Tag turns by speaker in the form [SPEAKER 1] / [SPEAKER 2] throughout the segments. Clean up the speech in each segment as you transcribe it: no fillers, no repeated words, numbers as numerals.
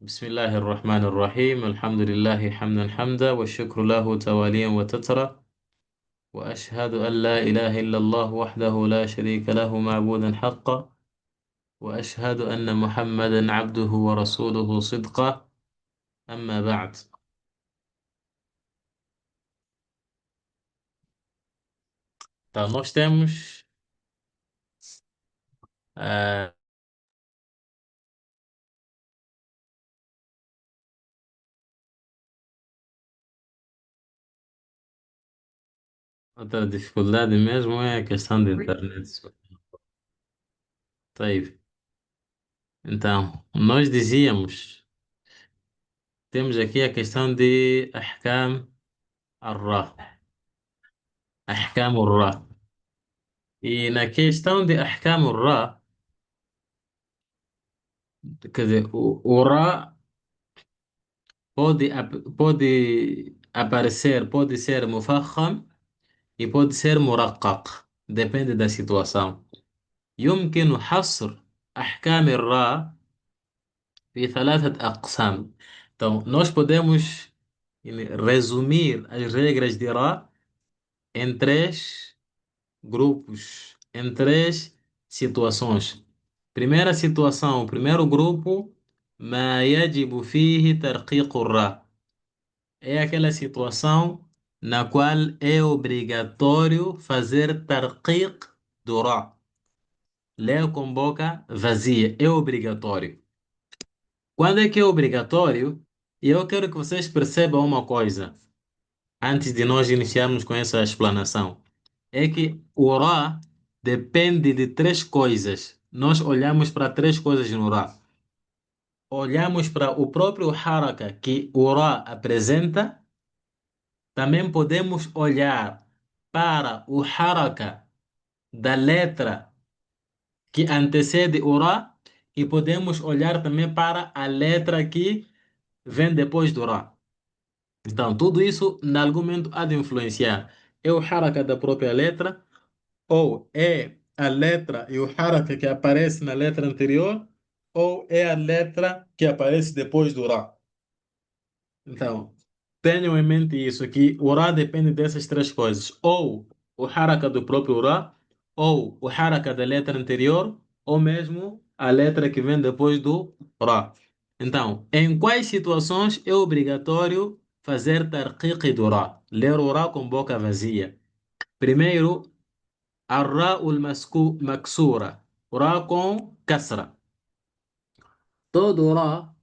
[SPEAKER 1] بسم الله الرحمن الرحيم الحمد لله حمدا حمدا والشكر له تواليا وتترى وأشهد أن لا إله إلا الله وحده لا شريك له معبودا حقا وأشهد أن محمدا عبده ورسوله صدقا أما بعد. Então, nós temos ah, outra dificuldade mesmo é a questão da internet. طيب. Então, nós dizíamos, temos aqui a questão de أحكام الراء. أحكام الراء. E na questão de أحكام الراء, quer dizer, o Ra pode aparecer, pode ser mufakham e pode ser muraqqaq, depende da situação. يمكن حصر أحكام الراء في ثلاثة أقسام. Então, nós podemos resumir as regras de Ra em três grupos, em três situações. Primeira situação, primeiro grupo, ما يجب فيه ترقيق الراء. É aquela situação na qual é obrigatório fazer tarqiq do ra. Ler com boca vazia é obrigatório. Quando é que é obrigatório? E eu quero que vocês percebam uma coisa, antes de nós iniciarmos com essa explanação. É que o ra depende de três coisas. Nós olhamos para três coisas no ra. Olhamos para o próprio haraka que o ra apresenta. Também podemos olhar para o haraka da letra que antecede o Ra e podemos olhar também para a letra que vem depois do Ra. Então, tudo isso, em algum momento, há de influenciar. É o haraka da própria letra ou é a letra e o haraka que aparece na letra anterior ou é a letra que aparece depois do Ra. Então, tenham em mente isso, que o Ra depende dessas três coisas. Ou o haraka do próprio Ra, ou o haraka da letra anterior, ou mesmo a letra que vem depois do Ra. Então, em quais situações é obrigatório fazer tarqiq do Ra? Ler o Ra com boca vazia. Primeiro, maksura. O Ra com kasra. Todo Ra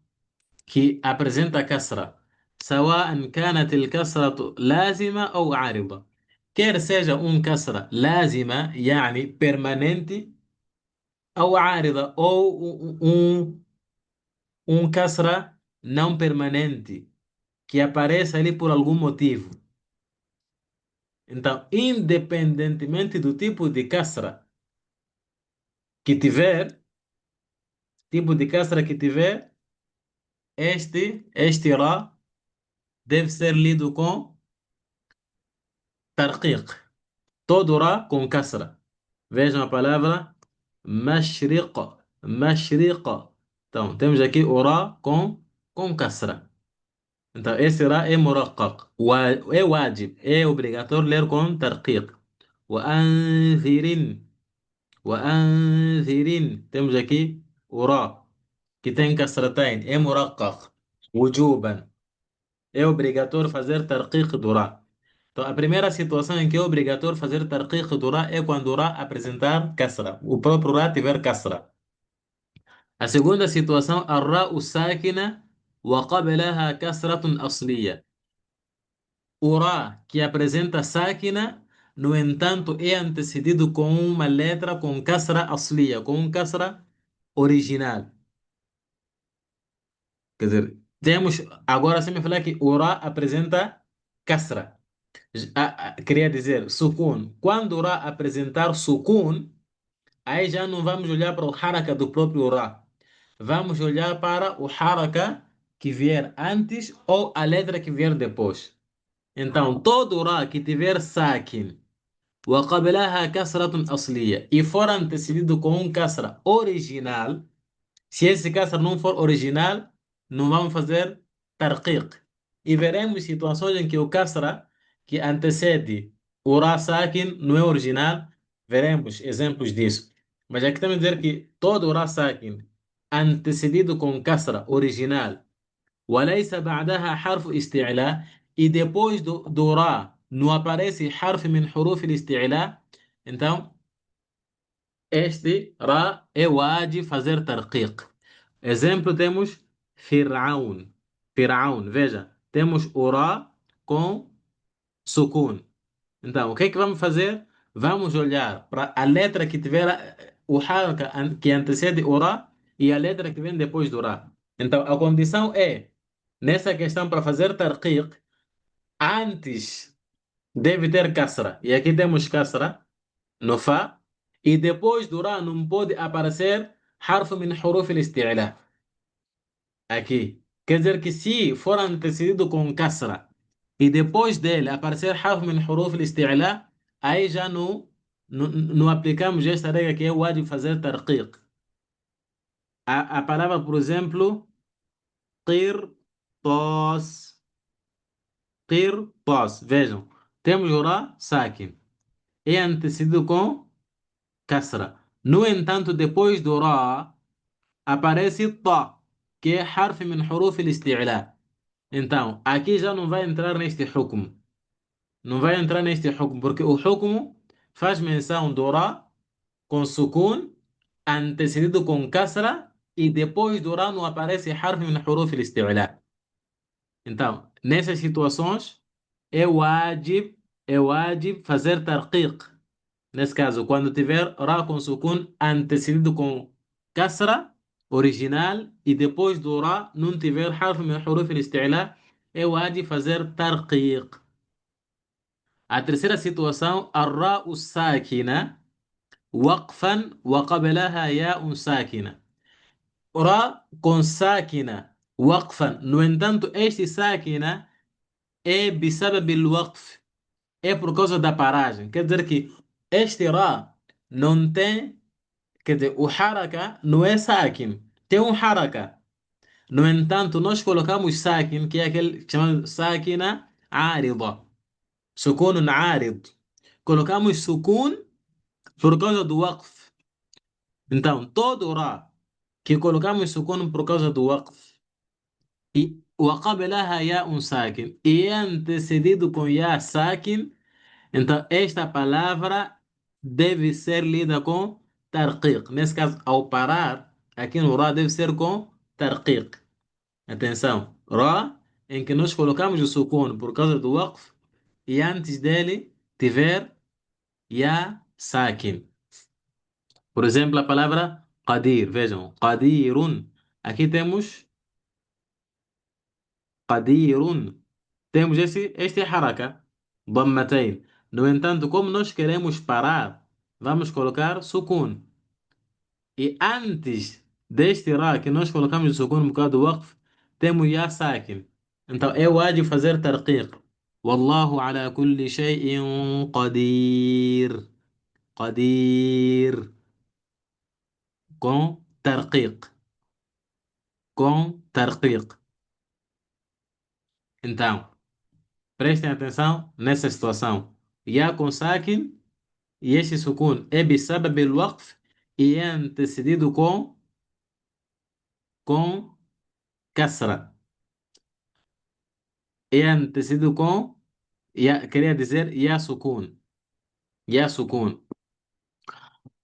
[SPEAKER 1] que apresenta كسرة سواء كانت الكسرة لازمة أو عارضة quer seja كسرة لازمة يعني permanente أو عارضة ou كسرة não permanente que aparece ali por algum motivo. Então, independentemente do tipo de كسرة que tiver, tipo de كسرة que tiver, este Ra deve ser lido com tarqiq. Todo Ra com kasra. Vejam a palavra mashriqa. Mashriqa. Então, temos aqui o Ra com kasra. Então, esse Ra é muraqqaq. É wajib. É obrigatório ler com tarqiq. وأنذرن وأنذرن. Temos aqui o Ra, que tem kasratain. É muraqqaq. Wujuban. É obrigatório fazer tarqiq do Ra. Então, a primeira situação em que é obrigatório fazer tarqiq do Ra é quando o Ra apresentar kasra. O próprio Ra tiver kasra. A segunda situação, a Ra sákina wa qablaha kasratun asliya. O Ra que apresenta sákina, no entanto, é antecedido com uma letra com kasra asliya, com um kasra original. Quer dizer, temos agora sempre falar que o Ra apresenta kasra. Queria dizer, sukun. Quando o Ra apresentar sukun, aí já não vamos olhar para o haraka do próprio Ra. Vamos olhar para o haraka que vier antes ou a letra que vier depois. Então, todo Ra que tiver sakin وقبلها كسرة أصلية e for antecedido com um kasra original, se esse kasra não for original, não vamos fazer tarqiq. E veremos situações em que o kasra, que antecede o ra sakin, não é original. Veremos exemplos disso. Mas aqui também dizer que todo o ra sakin antecedido com kasra original, وليس بعدها حرف استعلاء, e depois do ra não aparece حرف من حروف الاستعلاء, então este ra é wajib fazer tarqiq. Exemplo, temos Fir'aun. Fir'aun, veja, temos o Ra com sukun. Então, o que é que vamos fazer? Vamos olhar para a letra que tiver o haraka que antecede o Ra e a letra que vem depois do Ra. Então, a condição é, nessa questão para fazer tarqiq, antes deve ter kasra. E aqui temos kasra no Fa. E depois do Ra não pode aparecer harf min huruf al-isti'la. Aqui. Quer dizer que se for antecedido com kasra e depois dele aparecer harf min huruf al-isti'la, aí já não aplicamos esta regra que é o de fazer tarqiq. A palavra, por exemplo, qirtas. Qirtas. Vejam, temos o ra sakin. É antecedido com kasra. No entanto, depois do ra aparece ta, que é harf min huruf al-isti'la. Então, aqui já não vai entrar neste hukumu. Não vai entrar neste hukumu, porque o hukumu faz menção do ra com sukun, antecedido com kasra, e depois do ra não aparece harf min huruf al-isti'la. Então, nessas situações, é wajib fazer tarqiq. Nesse caso, quando tiver ra com sukun antecedido com kasra original e depois do ra não tiver harf min huruf al-isti'la, é wajib fazer tarqiq. A terceira situação, الراء الساكنة وقفا وقبلها ياء ساكنة. Ra com sáquina, waqfan. No entanto, este sáquina é بسبب الوقف, é por causa da paragem. Quer dizer que este Ra não tem, quer dizer, o haraka não é sáquin, tem um haraka. No entanto, nós colocamos sáquin, que é aquele chamado sáquina árida, sukun árido. Colocamos sukun por causa do waqf. Então, todo Ra que colocamos sukun por causa do waqf e وقبلها ياء ساكن e é antecedido com ya sakin, então esta palavra deve ser lida com tarqiq. Nesse caso, ao parar, aqui no Ra deve ser com tarqiq. Atenção, Ra em que nós colocamos o sukun por causa do waqf e antes dele tiver ya sakin. Por exemplo, a palavra qadir. Vejam, qadirun. Aqui temos qadirun. Temos este haraka, dammatain. No entanto, como nós queremos parar, vamos colocar sukun. E antes deste ra que nós colocamos o sukun por causa do waqf, temos ya sakin. Então, é wajib fazer tarqiq. Wallahu ala kulli shay'in qadir. Qadir. Com tarqiq. Com tarqiq. Então, prestem atenção nessa situação. Ya com sakin e este sukun é بسبب الوقف e é antecedido com kasra. É antecedido com, ya, queria dizer, ya sukun. Ya sukun.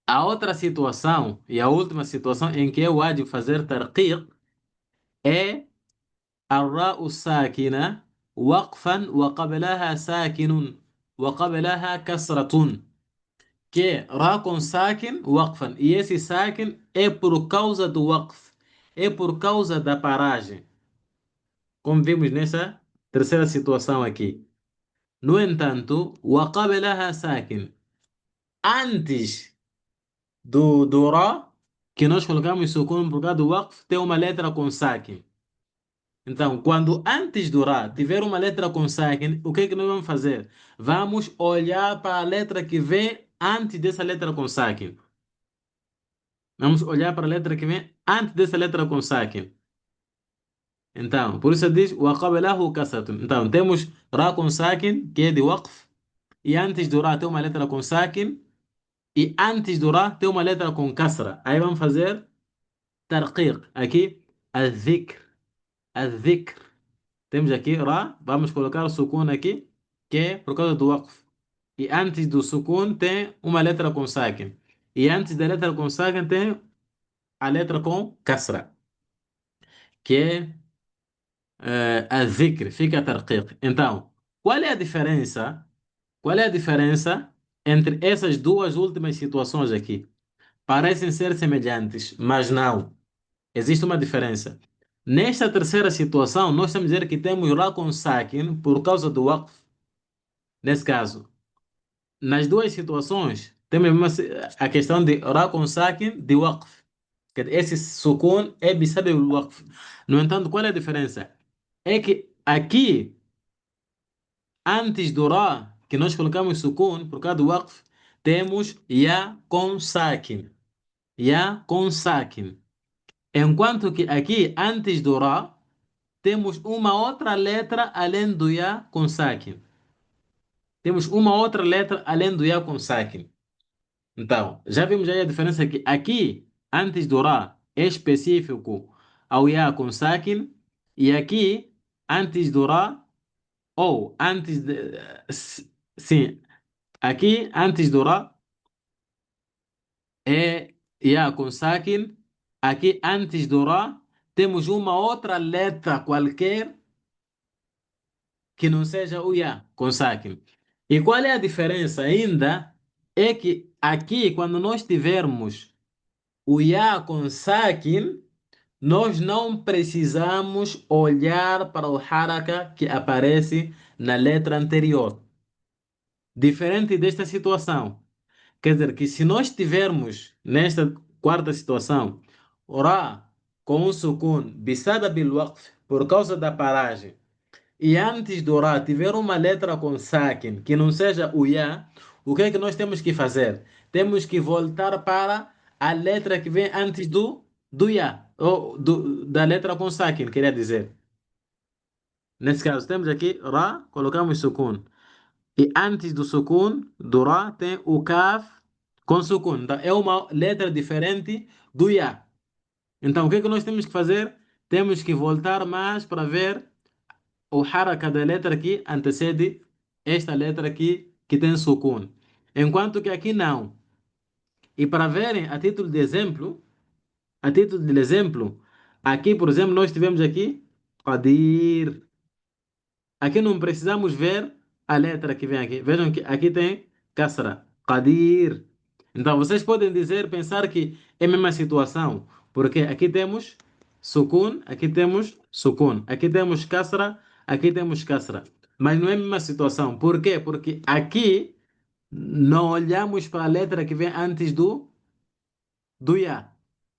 [SPEAKER 1] A outra situação e a última situação em que eu há de fazer tarqiq é الراء الساكنة وقفا وقبلها ساكن وقبلها كسرة, que Ra com sakin, waqfan. E esse sakin é por causa do waqf, é por causa da paragem, como vimos nessa terceira situação aqui. No entanto, وقبلها sakin, antes do Ra, que nós colocamos sukun por causa do waqf, tem uma letra com sakin. Então, quando antes do Ra tiver uma letra com sakin, o que é que nós vamos fazer? Vamos olhar para a letra que vem antes dessa letra com sakin. Vamos olhar para a letra que vem antes dessa letra com sakin. Então, por isso diz وقبله كسرة. Então, temos Ra com sakin, que é de waqf, e antes do Ra tem uma letra com sakin, e antes do Ra tem uma letra com kasra. Aí vamos fazer tarqiq. Aqui, al-dhikr. Al-dhikr. Temos aqui Ra, vamos colocar o sukun aqui, que é por causa do waqf. E antes do sukun tem uma letra com sakin. E antes da letra com sakin tem a letra com kasra, que é al-dhikr, fica tarqiq. Então, qual é a diferença? Qual é a diferença entre essas duas últimas situações aqui? Parecem ser semelhantes, mas não. Existe uma diferença. Nesta terceira situação, nós estamos a dizer que temos Ra com sakin por causa do waqf. Nesse caso, nas duas situações, temos a questão de Ra com sakin de waqf. Esse sukun é bisabab al-waqf. No entanto, qual é a diferença? É que aqui, antes do Ra, que nós colocamos sukun por causa do waqf, temos Ya com sakin. Ya com sakin. Enquanto que aqui, antes do Ra, temos uma outra letra além do Ya com sakin. Temos uma outra letra além do Ya com sakin. Então, já vimos aí a diferença que aqui, antes do Ra, é específico ao Ya com sakin, e aqui, antes do Ra, ou antes de. Sim, aqui, antes do Ra, é Ya com sakin. Aqui, antes do Ra, temos uma outra letra qualquer que não seja o Ya com sakin. E qual é a diferença ainda? É que aqui, quando nós tivermos o Ya com sakin, nós não precisamos olhar para o haraka que aparece na letra anterior. Diferente desta situação. Quer dizer que se nós tivermos nesta quarta situação, Ra com um sukun, bisada bil waqf, por causa da paragem, e antes do Ra tiver uma letra com sakin, que não seja o Ya, o que é que nós temos que fazer? Temos que voltar para a letra que vem antes do Ya, ou da letra com sakin, queria dizer. Nesse caso, temos aqui Ra, colocamos sukun. E antes do sukun, do Ra, tem o Kaf com sukun. Então, é uma letra diferente do Ya. Então, o que é que nós temos que fazer? Temos que voltar mais para ver o haraka da letra que antecede esta letra aqui que tem sukun. Enquanto que aqui não. E para verem a título de exemplo, aqui, por exemplo, nós tivemos aqui Qadir. Aqui não precisamos ver a letra que vem aqui. Vejam que aqui tem Kasra, Qadir. Então vocês podem dizer, pensar que é a mesma situação, porque aqui temos Sukun, aqui temos Kasra, aqui temos Kasra. Mas não é a mesma situação. Por quê? Porque aqui não olhamos para a letra que vem antes do Ya.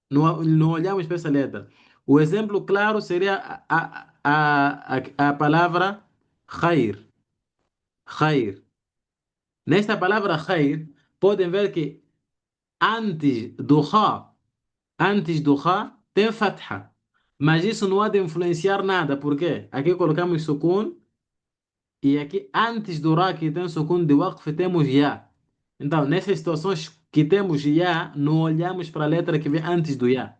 [SPEAKER 1] Não olhamos para essa letra. O exemplo claro seria a palavra Khair. Khair. Nesta palavra Khair, podem ver que antes do Kha, antes do Kha, tem Fatha. Mas isso não há de influenciar nada. Por quê? Aqui colocamos Sukun e aqui antes do Ra que tem Sukun de Waqf temos Ya. Então, nessas situações que temos Ya, não olhamos para a letra que vem antes do Ya.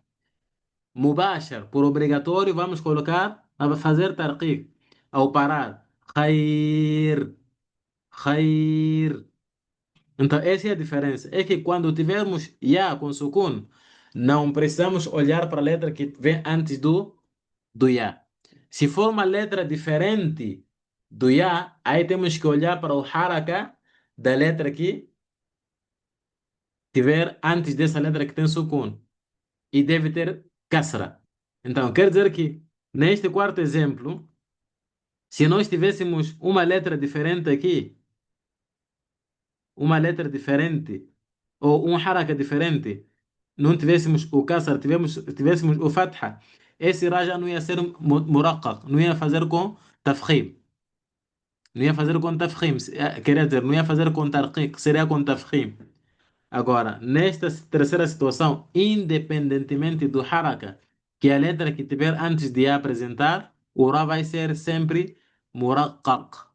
[SPEAKER 1] Mubashar, por obrigatório, vamos colocar a fazer tarqiq. Ao parar, khair, khair. Então, essa é a diferença. É que quando tivermos ya com sukun, não precisamos olhar para a letra que vem antes do ya. Se for uma letra diferente do ya, aí temos que olhar para o haraka da letra que tiver antes dessa letra que tem sukun. E deve ter kasra. Então, quer dizer que neste quarto exemplo, se nós tivéssemos uma letra diferente aqui, uma letra diferente, ou um haraka diferente, não tivéssemos o kasra, tivéssemos o fatha, esse ra já não ia ser muraqqaq, não ia fazer com tafkhim. Não ia fazer com tafkhim, quer dizer, não ia fazer com tarqiq, seria com tafkhim. Agora, nesta terceira situação, independentemente do haraka, que a letra que tiver antes de apresentar, o Ra vai ser sempre muraqqaq.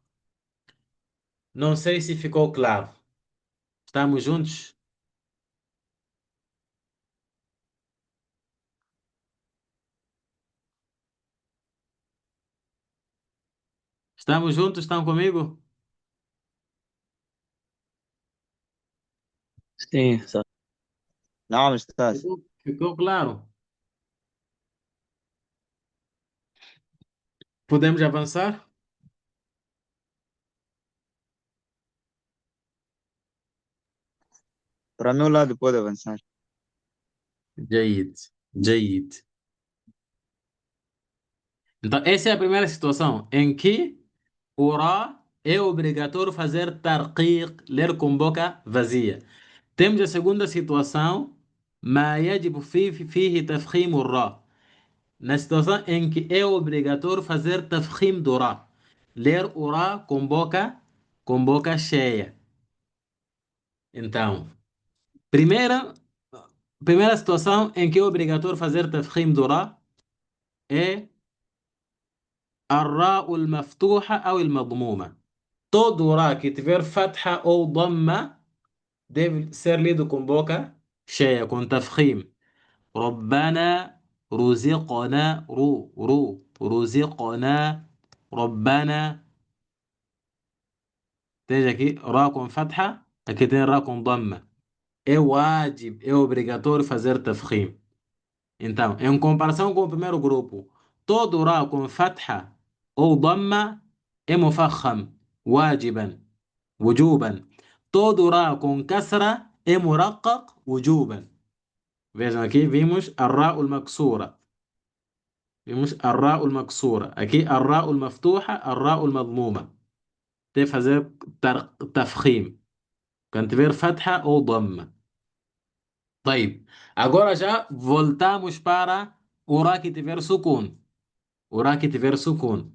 [SPEAKER 1] Não sei se ficou claro. Estamos juntos? Estamos juntos? Estão comigo?
[SPEAKER 2] sim, صح. نعم أستاذ.
[SPEAKER 1] Ficou claro? Podemos avançar?
[SPEAKER 2] Para meu lado pode avançar.
[SPEAKER 1] جيد جيد. Então, essa é a primeira situação em que o Ra é obrigatório fazer tarqiq, ler com boca vazia. Temos a segunda situação, ما يجب فيه تفخيم الراء. Na situação em que é obrigatório fazer tafkhim do Ra. Ler o Ra com boca cheia. Então, primeira, primeira situação em que é obrigatório fazer tafkhim do Ra é الراء المفتوحة أو المضمومة. Todo Ra que tiver fatha ou dhamma deve ser lido com boca cheia, com tafkhim. ربنا رزقنا رزقنا ربنا. تيجي aqui Ra com fatha, aqui tem Ra com dhamma. É wajib, é obrigatório fazer tafkhim. Então, em comparação com o primeiro grupo, todo Ra com fatha ou dhamma é mufakham, wajiban, wujuban. Todo Ra com kasra é muraqqaq, wujuban. Vejam aqui, vimos a Ra al-maksura. Vimos a Ra al-maksura. Aqui a Ra al-maftuha, a Ra al-madmuma. Tem que fazer tafkhim. Quando tiver fatha ou dhamma. طيب. Agora já voltamos para o Ra que tiver sukun. O Ra que tiver sukun.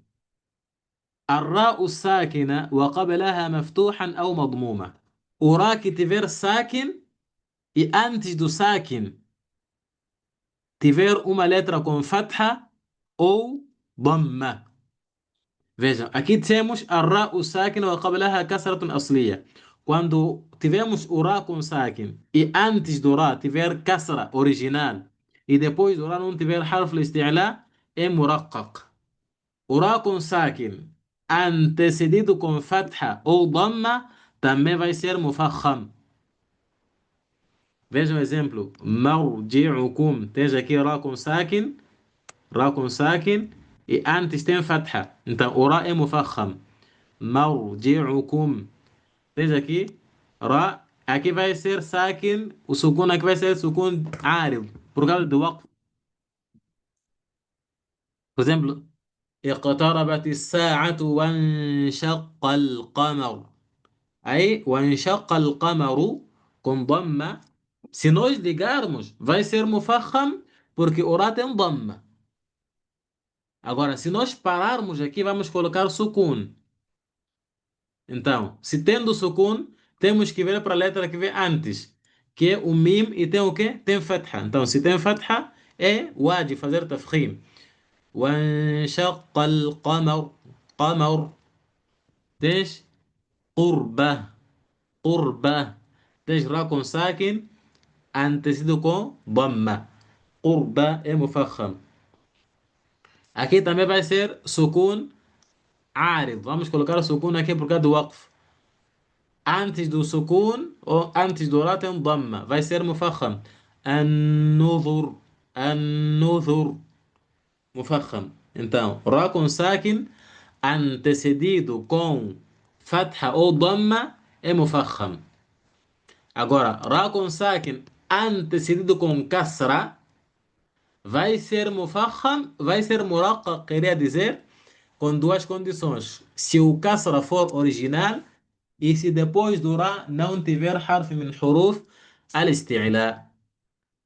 [SPEAKER 1] الراء الساكنة وقبلها مفتوحا أو مضمومة. O Ra que tiver sakin e antes do sakin tiver uma letra com fatha ou dhamma. Vejam, aqui temos a Ra sákina wa qablaha kasratun asliya. Quando tivemos o Ra com sakin e antes do Ra tiver kasra original e depois do Ra não tiver harf al-isti'la, é muraqqaq. O Ra com sakin antecedido com fatha ou dhamma também vai ser mufakham. Vejam o exemplo. Marji'ukum. Tens aqui Ra com sakin e antes tem fatha. Então o Ra é mufakham. Marji'ukum. Veja aqui, Ra, aqui vai ser sakin, o sukun aqui vai ser sukun árido, por causa do waqf. Por exemplo, اقتربت الساعة وانشق القمر. Aí, وانشق القمر com dhamma. Se nós ligarmos, vai ser mufakham, porque o Ra tem dhamma. Agora, se nós pararmos aqui, vamos colocar sukun. Então, se tendo sukun, temos que ver para a letra que vem antes, que é o mim e tem o quê? Tem fatha. Então, se tem fatha, é wajib fazer tafkhim. وانشق القمر قمر. تيش قربة قربة. تيش را com sakin antecido com dhamma. قربة é مفخم. Aqui também vai ser sukun árido. Vamos colocar o sukun aqui por causa do waqf. Antes do sukun ou antes do ra tem um dhamma. Vai ser mufakham. An-nuzur. An-nuzur. Mufakham. Então, ra com sakin antecedido com fatha ou dhamma é mufakham. Agora, ra com sakin antecedido com kasra vai ser mufakham, vai ser muraqqaq, queria dizer, com duas condições. Se o kasra for original e se depois do ra não tiver harf min huruf al-isti'la.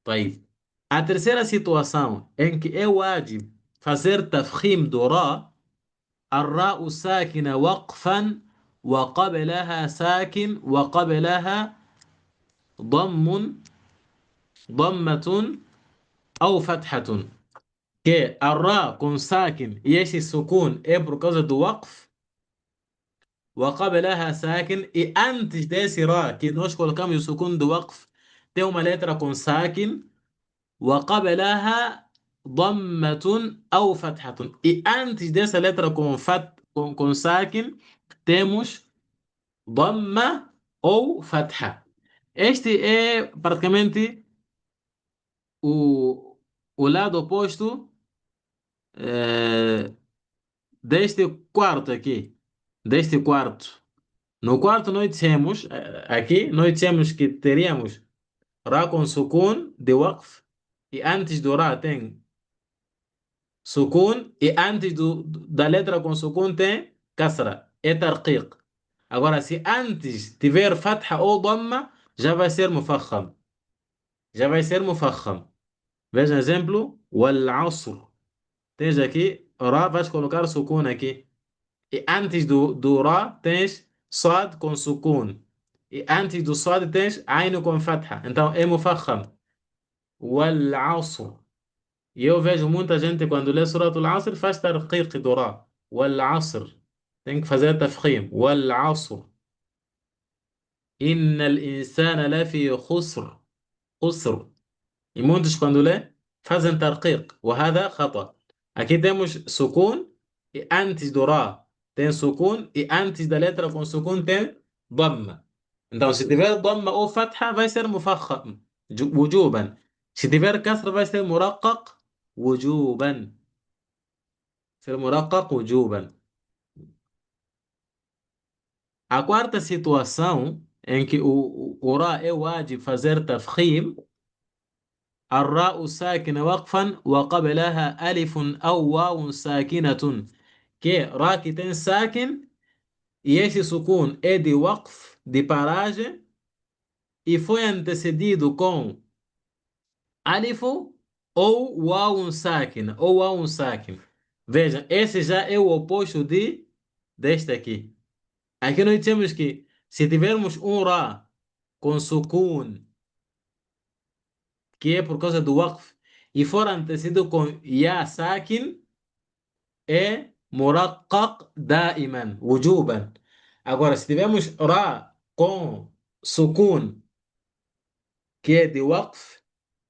[SPEAKER 1] طيب. A terceira situação em que é wajib fazer tafkhim do ra, الراء ساكنة وقفا وقبلها ساكن وقبلها ضم ضمة أو فتحة. que a Ra com sakin e este sukun é por causa do waqf, وقبلها ساكن e antes desse Ra que nós colocamos o sukun do waqf tem uma letra com sakin وقبلها ضمة أو فتحة e antes dessa letra com sakin temos ضمة ou fatha. Este é praticamente o, o lado oposto eh, deste quarto aqui. Deste quarto. No quarto nós dissemos, aqui, nós dissemos que teríamos Ra com sukun de waqf e antes do Ra tem sukun e antes da letra com sukun tem kasra. É tarqiq. Agora, se antes tiver fatha ou dhamma, já vai ser mufakham. Já vai ser mufakham. Veja exemplo, wal asr. Tens aqui, Ra, vais colocar sukun aqui. E antes do Ra tens Sad com sukun. E antes do Sad tens Ain com fatha. Então é mufakham. Wal asr. E eu vejo muita gente quando lê Surat al-Asr faz tarqiq do Ra. Wal asr. Tem que fazer tafkhim. Wal asr. Innal insana lafi khusr. Khusr. E muitos quando lê fazem tarqiq. وهذا خطأ. Aqui temos sukun e antes do Ra tem sukun e antes da letra com sukun tem dhamma. Então se tiver dhamma ou fatha vai ser mufakham wujuban. Se tiver kasra vai ser muraqqaq wujuban. Ser muraqqaq wujuban. A quarta situação em que o Ra é wajib fazer tafkhim الراء ساكنة وقفا وقبلها ألف أو واو ساكنة que Ra que tem sakin e esse sukun é de waqf, de paragem e foi antecedido com alif ou waw sakin ou waw sakin. Veja, esse já é o oposto deste aqui. Aqui nós temos que se tivermos um Ra com sukun que é por causa do waqf e for antecedido com ya sakin é muraqqaq daiman, wujuban. Agora, se tivermos Ra com sukun, que é de waqf,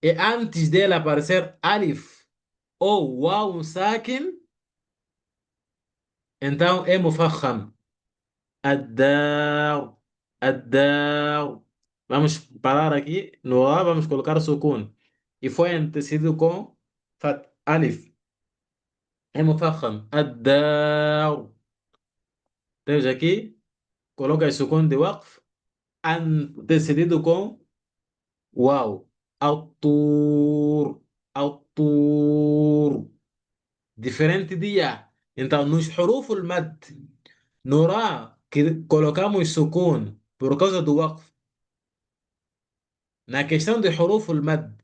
[SPEAKER 1] e antes dele aparecer alif ou waw sakin, então é mufakham. Ad-dar, ad-dar. Vamos parar aqui no Ra, vamos colocar sukun. E foi antecedido com alif. É mufakham. Ad-dar. Temos aqui, coloca sukun de waqf antecedido com uau. Autor, autor. Diferente de ya. Então, nos huruful mad, no ra, que colocamos sukun por causa do waqf. Na questão de huruful mad,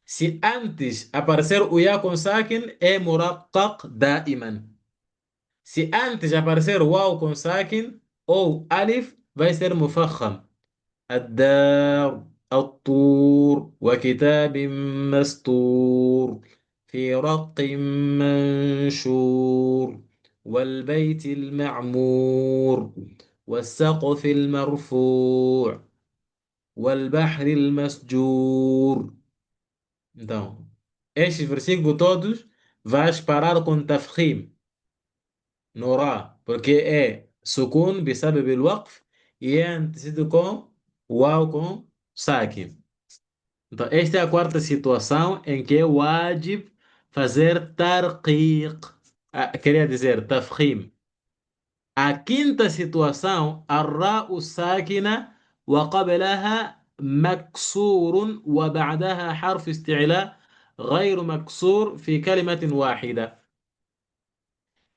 [SPEAKER 1] se antes aparecer o ya com sakin, é muraqqaq daiman. Se antes aparecer o waw com sakin ou alif, vai ser mufakham. الدار الطور وكتاب مسطور في رق منشور والبيت المعمور والسقف المرفوع والبحر المسجور. Então, estes versículos todos vais parar com tafkhim no Ra, porque é sukun بسبب الوقف e é antecedido com waw com sakin. Então, esta é a quarta situação em que é wajib fazer tarqiq. Queria dizer tafkhim. A quinta situação, الراء ساكنة وقبلها مكسور وبعدها حرف استعلاء غير مكسور في كلمة واحدة.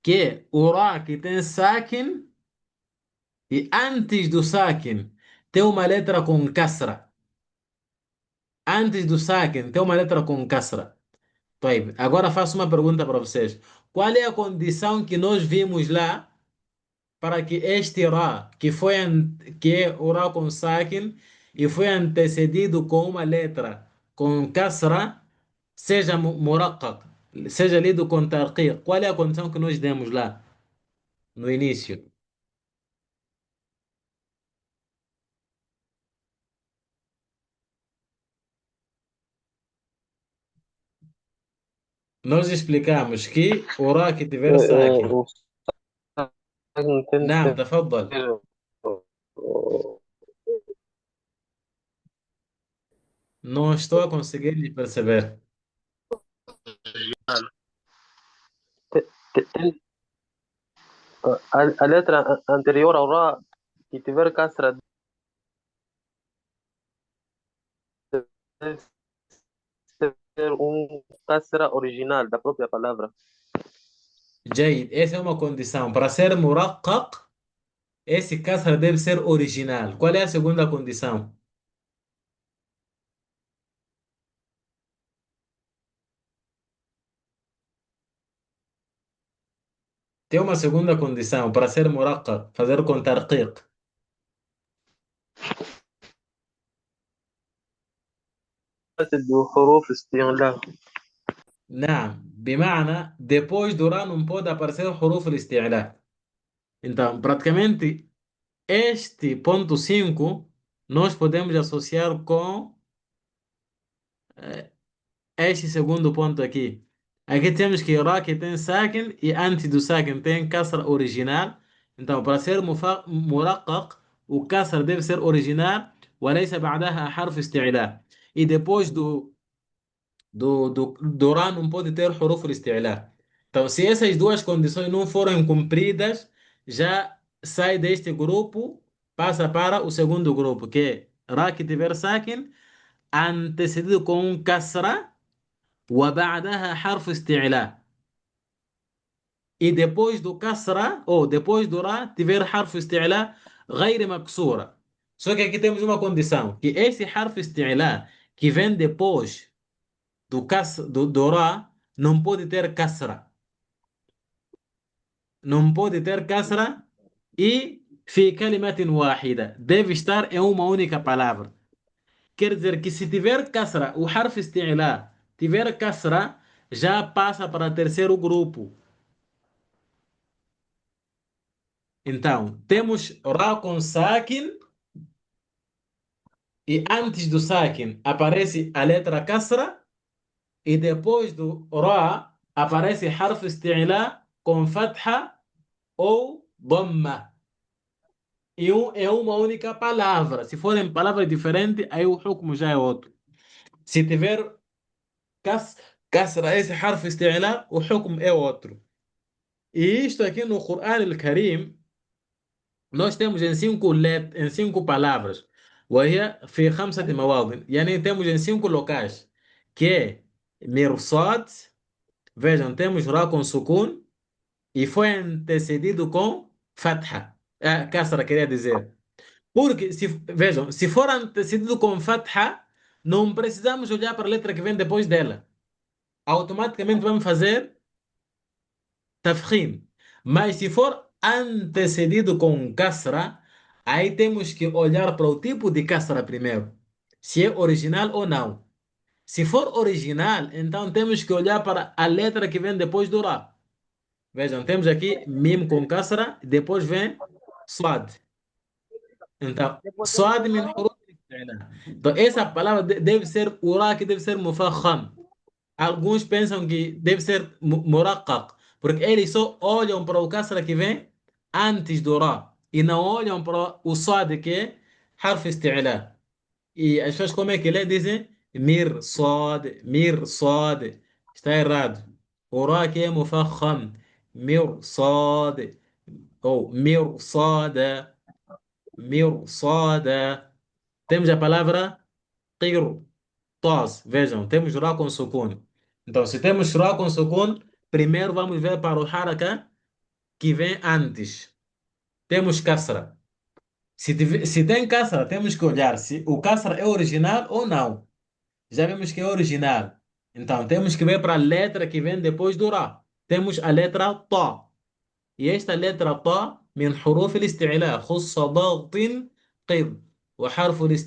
[SPEAKER 1] Que o ra que tem sakin e antes do sakin tem uma letra com kasra. Antes do sakin tem uma letra com kasra. طيب, agora faço uma pergunta para vocês. Qual é a condição que nós vimos lá para que este Ra, que é o Ra com sakin e foi antecedido com uma letra com kasra, seja muraqqaq? seja lido com tarqiq. Qual é a condição que nós demos lá no início? Nós explicamos que o ra que tiver sakin.
[SPEAKER 3] O sakin tem de
[SPEAKER 1] Naam,
[SPEAKER 3] ser
[SPEAKER 1] tafadhal. Não estou a conseguir lhe perceber.
[SPEAKER 3] tem- a letra anterior ao Ra que tiver casra deve ser casra original da própria palavra.
[SPEAKER 1] جيد. Essa é uma condição. Para ser muraqqaq, esse kasra deve ser original. Qual é a segunda condição? Tem uma segunda condição para ser muraqqaq, fazer com tarqiq.
[SPEAKER 3] Do حروف استعلاء.
[SPEAKER 1] Naam, bimana, depois do ra não pode aparecer o huruf al-isti'la. Então, praticamente, este ponto 5 nós podemos associar com este segundo ponto aqui. Aqui temos que ra que tem sakin e antes do sakin tem kasra original. Então, para ser muraqqaq, o kasra deve ser original وليس بعدها حرف استعلاء. E depois do Ra não pode ter huruf al-isti'la. Então, se essas duas condições não forem cumpridas, já sai deste grupo, passa para o segundo grupo, que é Ra que tiver sakin, antecedido com um kasra, وبعدها حرف استعلاء. E depois do kasra, ou depois do Ra, tiver حرف استعلاء غير مكسورة. Só que aqui temos uma condição, que esse حرف استعلاء que vem depois do Ra não pode ter kasra. Não pode ter kasra e في كلمة واحدة. Deve estar em uma única palavra. Quer dizer que se tiver kasra, o حرف استعلاء tiver kasra, já passa para o terceiro grupo. Então, temos Ra com sakin e antes do sakin aparece a letra kasra e depois do Ra aparece حرف استعلاء com fatha ou dhamma. É uma única palavra. Se forem palavras diferentes, aí o hukm já é outro. Se tiver kas, kasra, esse harf isti'la, o hukm é outro. E isto aqui no Quran al-Karim, nós temos em cinco palavras. وهي في 5 مواضع. يعني temos em 5 locais. Que é mirsad. Vejam, temos ra com sukun e foi antecedido com fatha. Kasra, queria dizer. Porque, vejam, se for antecedido com fatha, não precisamos olhar para a letra que vem depois dela. Automaticamente vamos fazer tafkhim. Mas se for antecedido com kasra, aí temos que olhar para o tipo de kasra primeiro. Se é original ou não. Se for original, então temos que olhar para a letra que vem depois do ra. Vejam, temos aqui mim com kasra, depois vem swad. Então, صاد من حروف الاستعلاء. Então, essa palavra deve ser urá, que deve ser mufakham. Alguns pensam que deve ser muraqqaq, porque eles só olham para o kasra que vem antes do ra e não olham para o صاد que é harf isti'la. E as pessoas como é que lê dizem mir صاد. Está errado. O ra que é mufakham. صاد ou صاد. Mirsada. Temos a palavra qirtas. Vejam, temos Ra com sukun. Então, se temos Ra com sukun, primeiro vamos ver para o haraka que vem antes. Temos kasra. Se tem kasra, temos que olhar se o kasra é original ou não. Já vimos que é original. Então, temos que ver para a letra que vem depois do Ra. Temos a letra Ta. E esta letra Ta من حروف الاستعلاء خص ضغط قر وحرف الاستعلاء